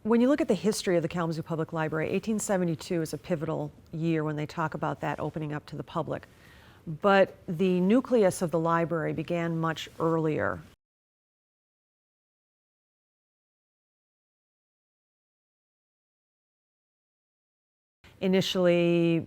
When you look at the history of the Kalamazoo Public Library, 1872 is a pivotal year when they talk about that opening up to the public. But the nucleus of the library began much earlier. Initially,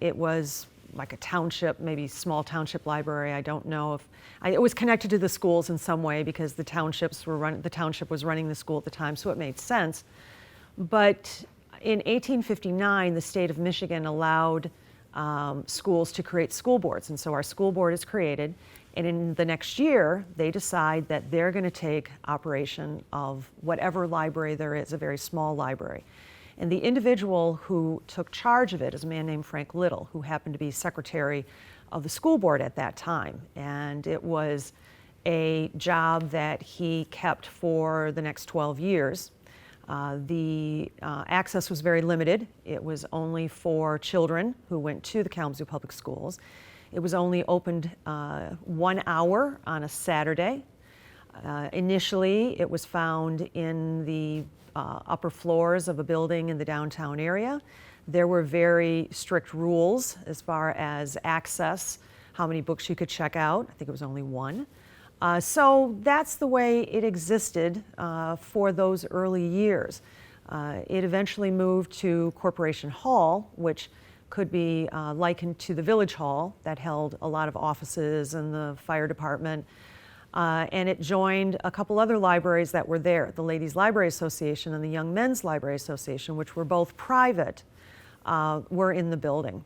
it was like a township, maybe small township library. I don't know if it was connected to the schools in some way because the township was running the school at the time, so it made sense. But in 1859, the state of Michigan allowed schools to create school boards, and so our school board is created. And in the next year, they decide that they're going to take operation of whatever library there is, a very small library. And the individual who took charge of it is a man named Frank Little, who happened to be secretary of the school board at that time. And it was a job that he kept for the next 12 years. The access was very limited. It was only for children who went to the Kalamazoo Public Schools. It was only opened 1 hour on a Saturday. Initially, it was found in the upper floors of a building in the downtown area. There were very strict rules as far as access, how many books you could check out. I think it was only one. So that's the way it existed for those early years. It eventually moved to Corporation Hall, which could be likened to the Village Hall that held a lot of offices and the fire department. And it joined a couple other libraries that were there, the Ladies Library Association and the Young Men's Library Association, which were both private, were in the building.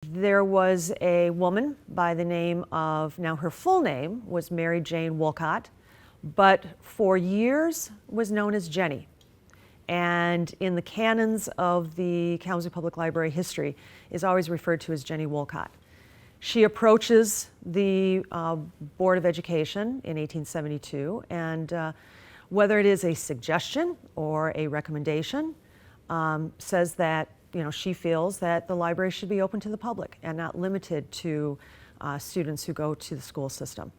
There was a woman by the name of, now her full name was Mary Jane Wolcott, but for years was known as Jenny. And in the canons of the Kalamazoo Public Library history is always referred to as Jenny Wolcott. She approaches the Board of Education in 1872, and whether it is a suggestion or a recommendation, says that she feels that the library should be open to the public and not limited to students who go to the school system.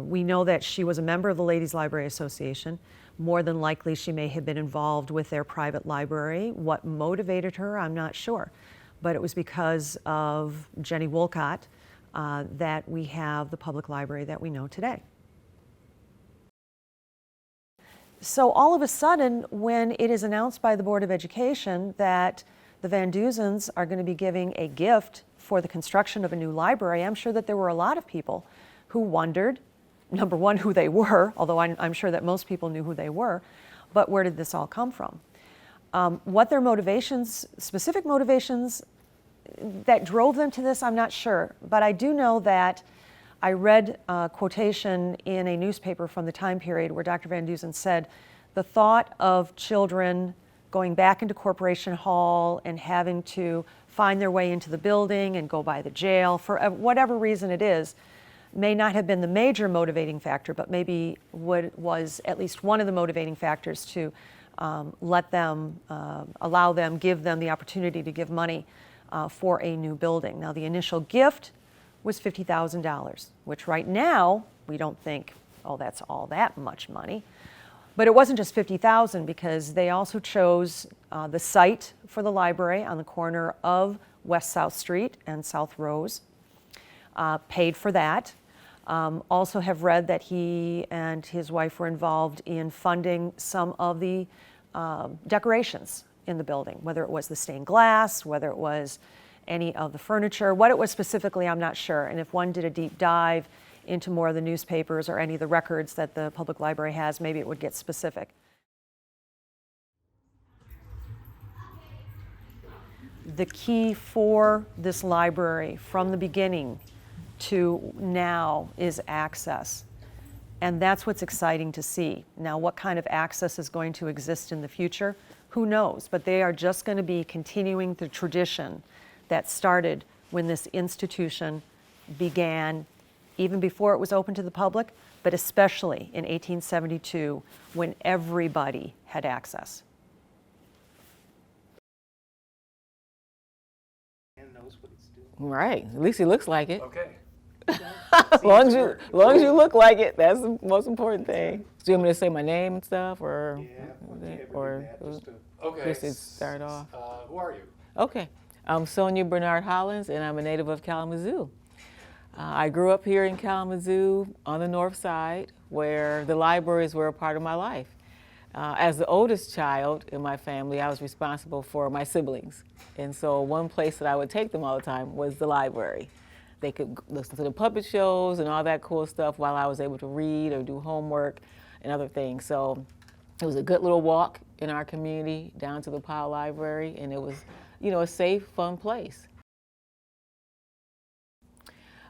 We know that she was a member of the Ladies Library Association. More than likely, she may have been involved with their private library. What motivated her, I'm not sure. But it was because of Jenny Wolcott that we have the public library that we know today. So all of a sudden, when it is announced by the Board of Education that the Van Duzens are going to be giving a gift for the construction of a new library, I'm sure that there were a lot of people who wondered, number one, who they were, although I'm sure that most people knew who they were, but where did this all come from? What their motivations, specific motivations that drove them to this, I'm not sure. But I do know that I read a quotation in a newspaper from the time period where Dr. Van Duzen said, the thought of children going back into Corporation Hall and having to find their way into the building and go by the jail, for whatever reason it is, may not have been the major motivating factor, but maybe was at least one of the motivating factors to let them, allow them, give them the opportunity to give money for a new building. Now, the initial gift was $50,000, which right now we don't think, oh, that's all that much money. But it wasn't just $50,000 because they also chose the site for the library on the corner of West South Street and South Rose, paid for that. Also have read that he and his wife were involved in funding some of the decorations in the building, whether it was the stained glass, whether it was any of the furniture. What it was specifically, I'm not sure. And if one did a deep dive into more of the newspapers or any of the records that the public library has, maybe it would get specific. The key for this library from the beginning to now is access. And that's what's exciting to see. Now, what kind of access is going to exist in the future? Who knows? But they are just going to be continuing the tradition that started when this institution began, even before it was open to the public, but especially in 1872 when everybody had access. Right, at least he looks like it. Okay. As long as you look like it, that's the most important thing. Do you want me to say my name and stuff, or Okay. just to start off? Who are you? Okay, I'm Sonia Bernard Hollins, and I'm a native of Kalamazoo. I grew up here in Kalamazoo on the north side, where the libraries were a part of my life. As the oldest child in my family, I was responsible for my siblings. And so one place that I would take them all the time was the library. They could listen to the puppet shows and all that cool stuff while I was able to read or do homework and other things. So it was a good little walk in our community down to the Powell Library, and it was, a safe, fun place.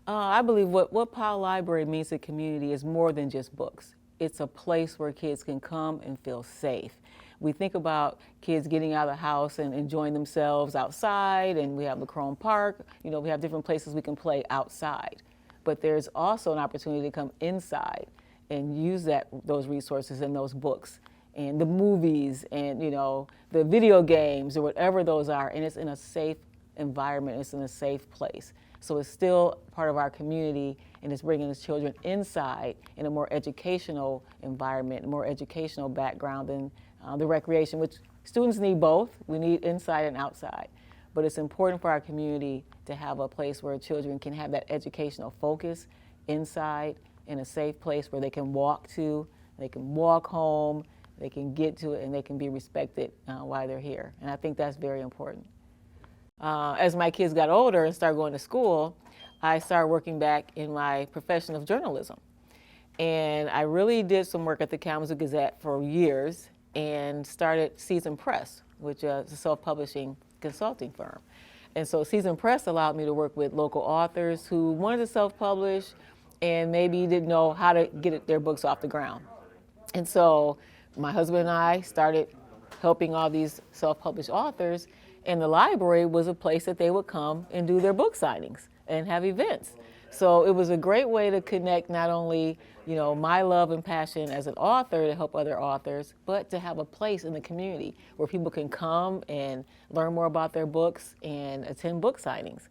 I believe what Powell Library means to the community is more than just books. It's a place where kids can come and feel safe. We think about kids getting out of the house and enjoying themselves outside, and we have LaCrone Park. We have different places we can play outside. But there's also an opportunity to come inside and use those resources and those books and the movies and the video games or whatever those are, and it's in a safe environment. It's in a safe place. So it's still part of our community, and it's bringing the children inside in a more educational environment, a more educational background than the recreation, which students need both. We need inside and outside. But it's important for our community to have a place where children can have that educational focus inside in a safe place where they can walk to, they can walk home, they can get to it, and they can be respected while they're here. And I think that's very important. As my kids got older and started going to school, I started working back in my profession of journalism. And I really did some work at the Kalamazoo Gazette for years and started Season Press, which is a self-publishing consulting firm. And so Season Press allowed me to work with local authors who wanted to self-publish and maybe didn't know how to get their books off the ground. And so my husband and I started helping all these self-published authors, and the library was a place that they would come and do their book signings and have events. So it was a great way to connect not only, my love and passion as an author to help other authors, but to have a place in the community where people can come and learn more about their books and attend book signings.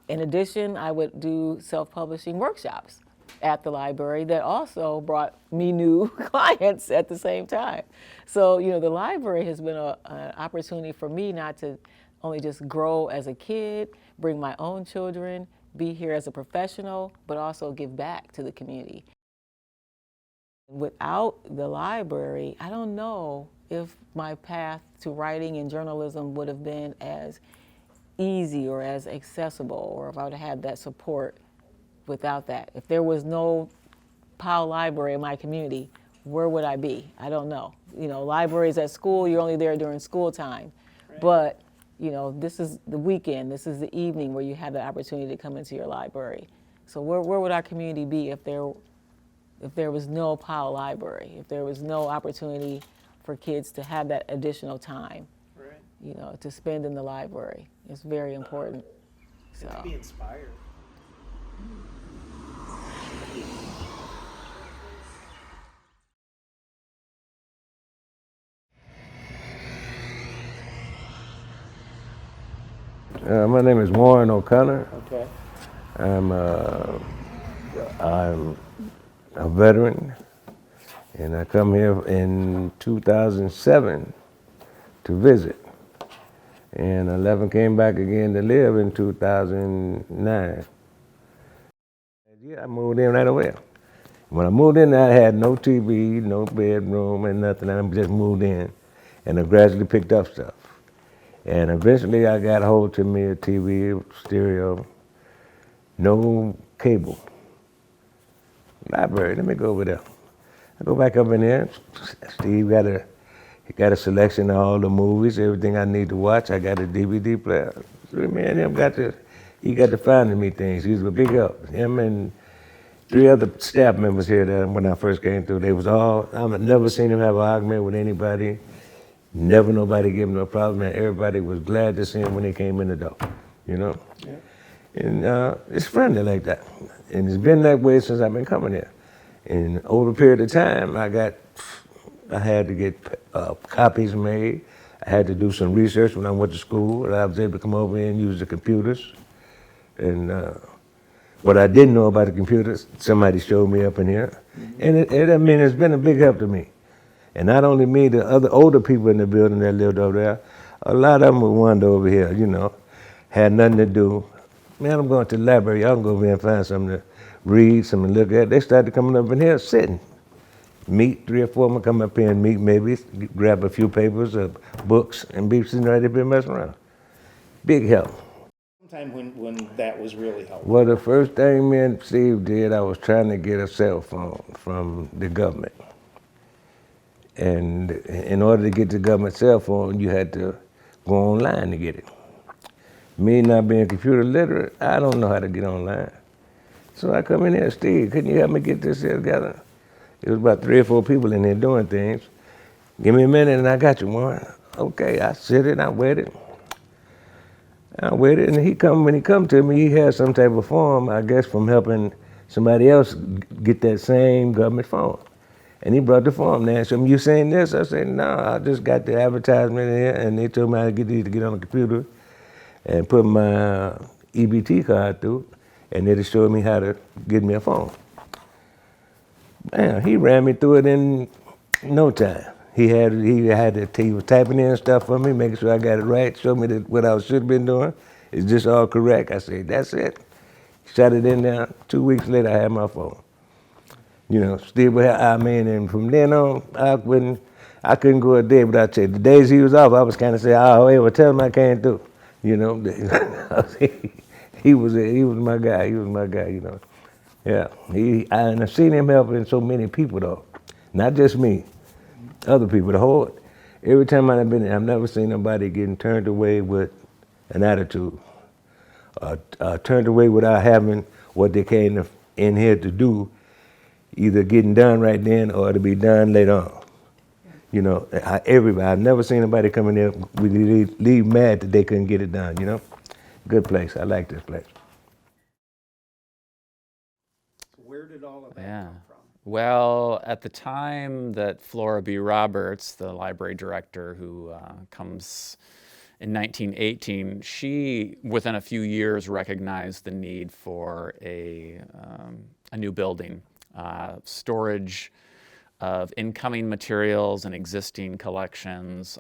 In addition, I would do self-publishing workshops at the library that also brought me new clients at the same time. So, the library has been an opportunity for me not to only just grow as a kid, bring my own children, be here as a professional, but also give back to the community. Without the library, I don't know if my path to writing and journalism would have been as easy or as accessible, or if I would have had that support without that. If there was no Powell Library in my community, where would I be? I don't know. Libraries at school, you're only there during school time. Right. But, this is the weekend, this is the evening where you have the opportunity to come into your library. So where would our community be if there was no Powell Library, if there was no opportunity for kids to have that additional time, right, to spend in the library? It's very important. So. To be inspired. My name is Warren O'Connor. Okay. I'm a veteran, and I come here in 2007 to visit. And I left and came back again to live in 2009. Yeah, I moved in right away. When I moved in, I had no TV, no bedroom, and nothing. I just moved in, and I gradually picked up stuff. And eventually I got a hold to me a TV, stereo, no cable. Library, let me go over there. I go back up in there. Steve got a selection of all the movies, everything I need to watch. I got a DVD player. Man, he got to finding me things. He was a big help. Him and 3 other staff members here that when I first came through, I've never seen him have an argument with anybody. Never nobody gave him no problem, and everybody was glad to see him when they came in the door, Yeah. And it's friendly like that. And it's been that way since I've been coming here. And over a period of time, I had to get copies made. I had to do some research when I went to school, and I was able to come over here and use the computers. And What I didn't know about the computers, somebody showed me up in here. And I mean, it's been a big help to me. And not only me, the other older people in the building that lived over there, a lot of them would wander over here, you know, had nothing to do. Man, I'm going to the library. Y'all can go over here and find something to read, something to look at. They started coming up in here sitting. Meet 3 or 4 of them come up here and meet, maybe grab a few papers or books and be sitting right up here messing around. Big help. Sometime when that was really helpful. Well, the first thing me and Steve did, I was trying to get a cell phone from the government. And in order to get the government cell phone, you had to go online to get it. Me not being computer literate, I don't know how to get online. So I come in here, Steve, couldn't you help me get this here together? It was about 3 or 4 people in there doing things. Give me a minute and I got you one. Okay, I sit it, I waited. And when he come to me, he had some type of form, I guess from helping somebody else get that same government phone. And he brought the form there. So you saying this? I said, no, I just got the advertisement in here and they told me I to get on the computer and put my EBT card through, and they just showed me how to get me a phone. Man, he ran me through it in no time. He was typing in stuff for me, making sure I got it right, showed me what I should have been doing. Is this all correct? I said, that's it. Shot it in there. 2 weeks later, I had my phone. You know, and from then on, I couldn't go a day without checking. The days he was off, I was kind of saying, oh, hey, well, tell him I can't do. You know, he was my guy. He was my guy. You know, yeah. And I've seen him helping so many people though, not just me, other people. Every time I've been there, I've never seen nobody getting turned away with an attitude, turned away without having what they came in here to do, either getting done right then or to be done later on. You know, I've never seen anybody come in there, leave mad that they couldn't get it done, you know? Good place. I like this place. Where did all of that Yeah. come from? Well, at the time that Flora B. Roberts, the library director who comes in 1918, she, within a few years, recognized the need for a new building. Storage of incoming materials and existing collections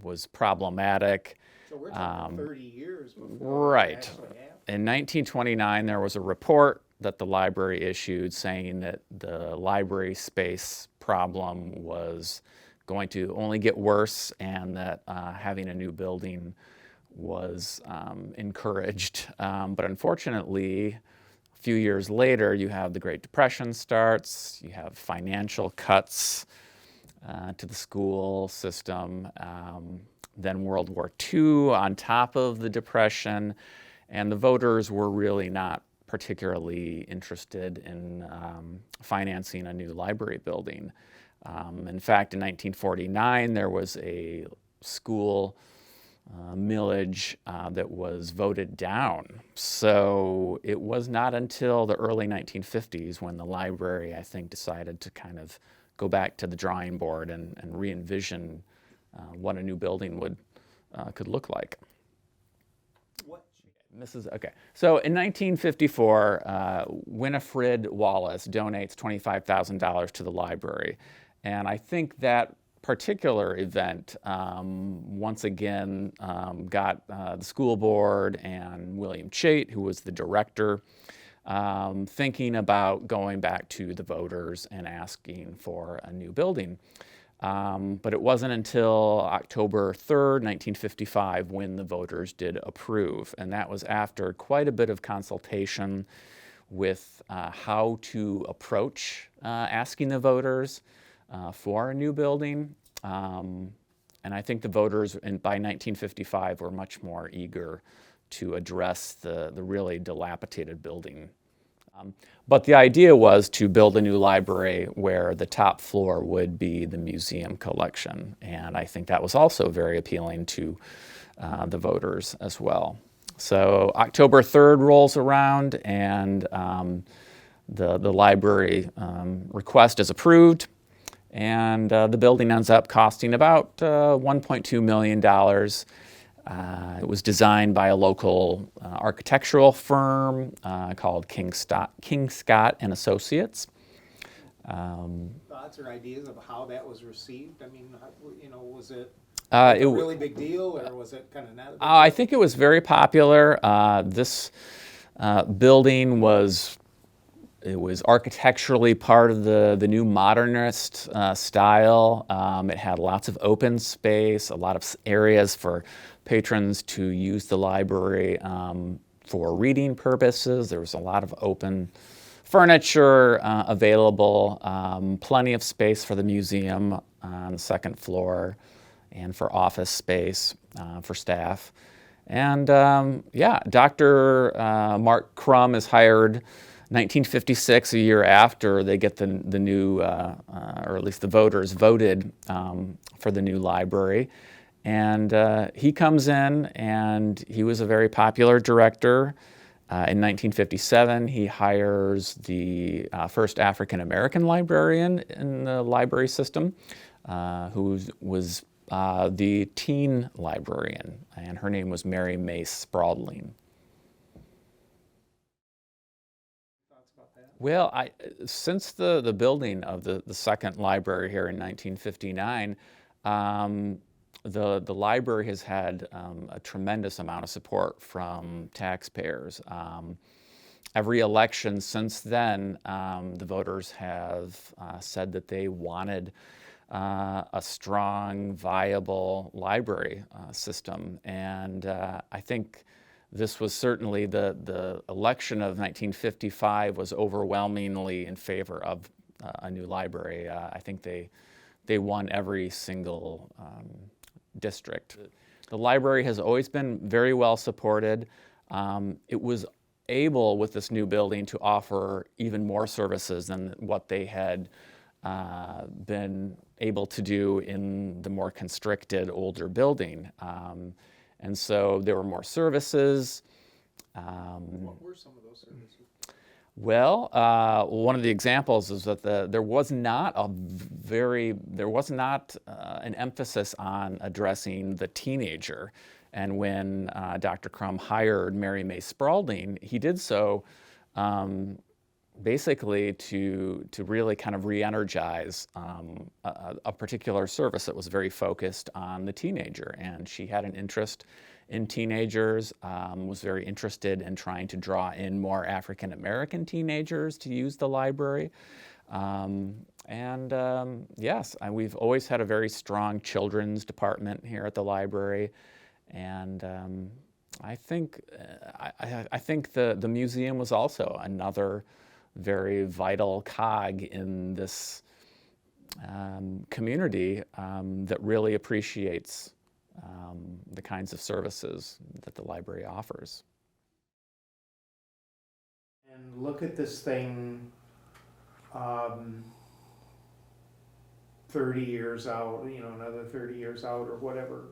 was problematic. So we're talking 30 years before Right. it actually happened. In 1929, there was a report that the library issued saying that the library space problem was going to only get worse and that having a new building was encouraged. But unfortunately, a few years later, you have the Great Depression starts, you have financial cuts to the school system, then World War II on top of the Depression, and the voters were really not particularly interested in financing a new library building. In fact, in 1949, there was a school millage that was voted down. So it was not until the early 1950s when the library, I think, decided to kind of go back to the drawing board and re-envision what a new building could look like. Okay. So in 1954, Winifred Wallace donates $25,000 to the library. And I think that particular event, once again, got the school board and William Chait, who was the director, thinking about going back to the voters and asking for a new building. But it wasn't until October 3rd, 1955, when the voters did approve. And that was after quite a bit of consultation with how to approach asking the voters for a new building. And I think the voters by 1955 were much more eager to address the really dilapidated building. But the idea was to build a new library where the top floor would be the museum collection. And I think that was also very appealing to the voters as well. So October 3rd rolls around and the library request is approved. And the building ends up costing about $1.2 million. It was designed by a local architectural firm called King Scott and Associates. Thoughts or ideas of how that was received? I mean, was it It a really big deal, or was it kind of not a big deal? I think it was very popular. This building was architecturally part of the new modernist style. It had lots of open space, a lot of areas for patrons to use the library for reading purposes. There was a lot of open furniture available, plenty of space for the museum on the second floor, and for office space for staff. And Dr. Mark Crum is hired 1956, a year after they get the new, or at least the voters voted for the new library. And he comes in, and he was a very popular director. In 1957, he hires the first African-American librarian in the library system, who was the teen librarian, and her name was Mary May Spradling. Well, since the building of the second library here in 1959, the library has had a tremendous amount of support from taxpayers. Every election since then, the voters have said that they wanted a strong, viable library system. And I think this was certainly the election of 1955 was overwhelmingly in favor of a new library. I think they won every single district. The library has always been very well supported. It was able, with this new building, to offer even more services than what they had been able to do in the more constricted older building. And so there were more services. What were some of those services? Well, one of the examples is that there was not an emphasis on addressing the teenager. And when Dr. Crum hired Mary May Spradling, he did so basically to really kind of re-energize a particular service that was very focused on the teenager. And she had an interest in teenagers, was very interested in trying to draw in more African American teenagers to use the library. Yes, we've always had a very strong children's department here at the library. And I think the museum was also another very vital cog in this community that really appreciates the kinds of services that the library offers. And look at this thing 30 years out, another 30 years out or whatever.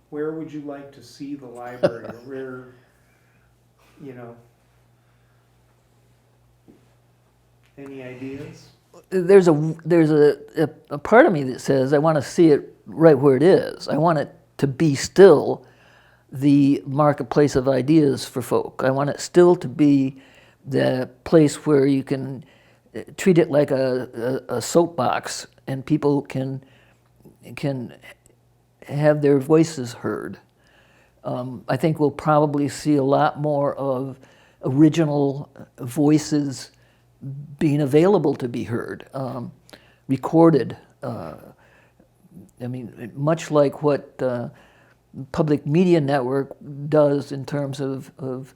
Where would you like to see the library? Or where, any ideas? There's a part of me that says I want to see it right where it is. I want it to be still the marketplace of ideas for folk. I want it still to be the place where you can treat it like a soapbox, and people can have their voices heard. I think we'll probably see a lot more of original voices being available to be heard, recorded. Much like what public media network does in terms of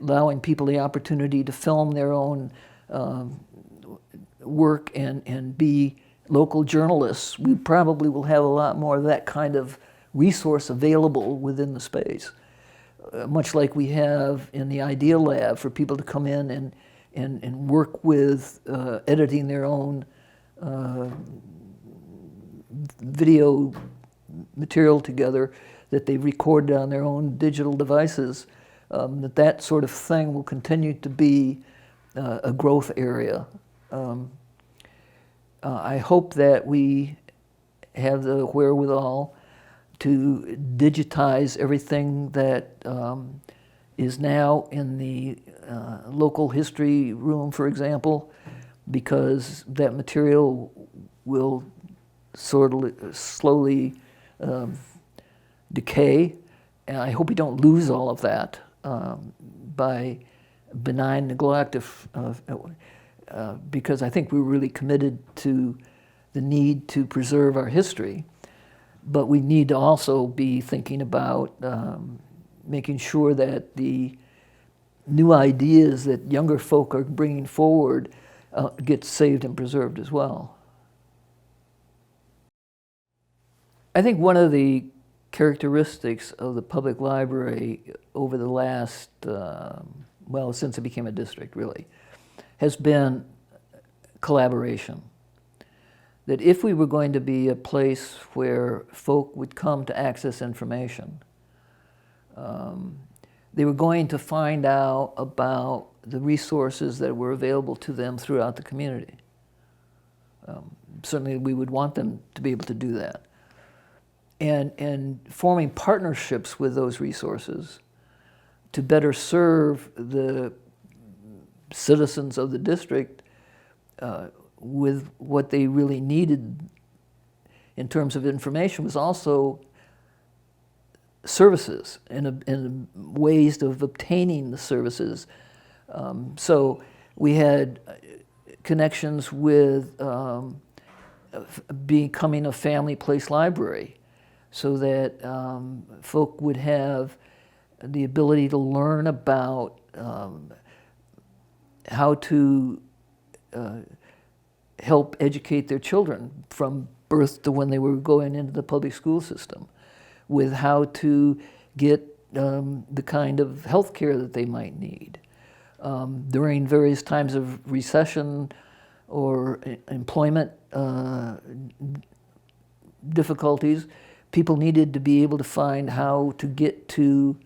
allowing people the opportunity to film their own work and be local journalists. We probably will have a lot more of that kind of resource available within the space. Much like we have in the Idea Lab for people to come in and work with editing their own video material together that they've recorded on their own digital devices, that sort of thing will continue to be a growth area. I hope that we have the wherewithal to digitize everything that is now in the local history room, for example, because that material will slowly decay. And I hope we don't lose all of that by benign neglect because I think we're really committed to the need to preserve our history. But we need to also be thinking about making sure that the new ideas that younger folk are bringing forward get saved and preserved as well. I think one of the characteristics of the public library over the last, well, since it became a district really, has been collaboration. That if we were going to be a place where folk would come to access information, they were going to find out about the resources that were available to them throughout the community. Certainly we would want them to be able to do that. And forming partnerships with those resources to better serve the citizens of the district with what they really needed in terms of information was also services and ways of obtaining the services. So we had connections with becoming a family place library so that folk would have the ability to learn about how to help educate their children from birth to when they were going into the public school system, with how to get the kind of health care that they might need. During various times of recession or employment difficulties, people needed to be able to find how to get to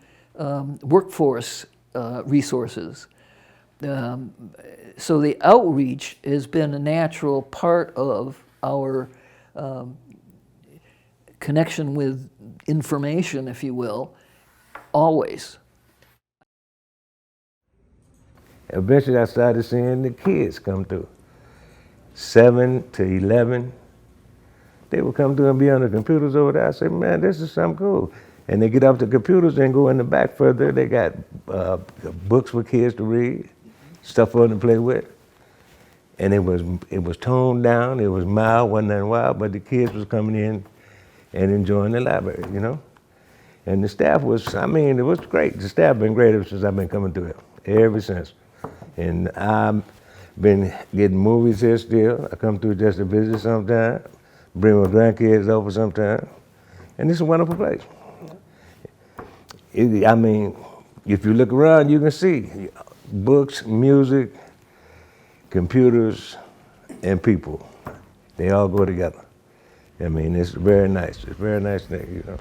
workforce resources. So the outreach has been a natural part of our connection with information, if you will, always. Eventually I started seeing the kids come through. 7 to 11, they would come through and be on the computers over there. I said, man, this is something cool. And they get off the computers and go in the back further. They got books for kids to read, stuff for them to play with. And it was toned down, it was mild, wasn't that wild, but the kids was coming in and enjoying the library, you know? And the staff was, I mean, it was great. The staff been great ever since I've been coming through here, ever since. And I've been getting movies here still. I come through just to visit sometime, bring my grandkids over sometime. And it's a wonderful place. I mean, if you look around, you can see books, music, computers, and people. They all go together. I mean, it's very nice. It's a very nice thing, you know.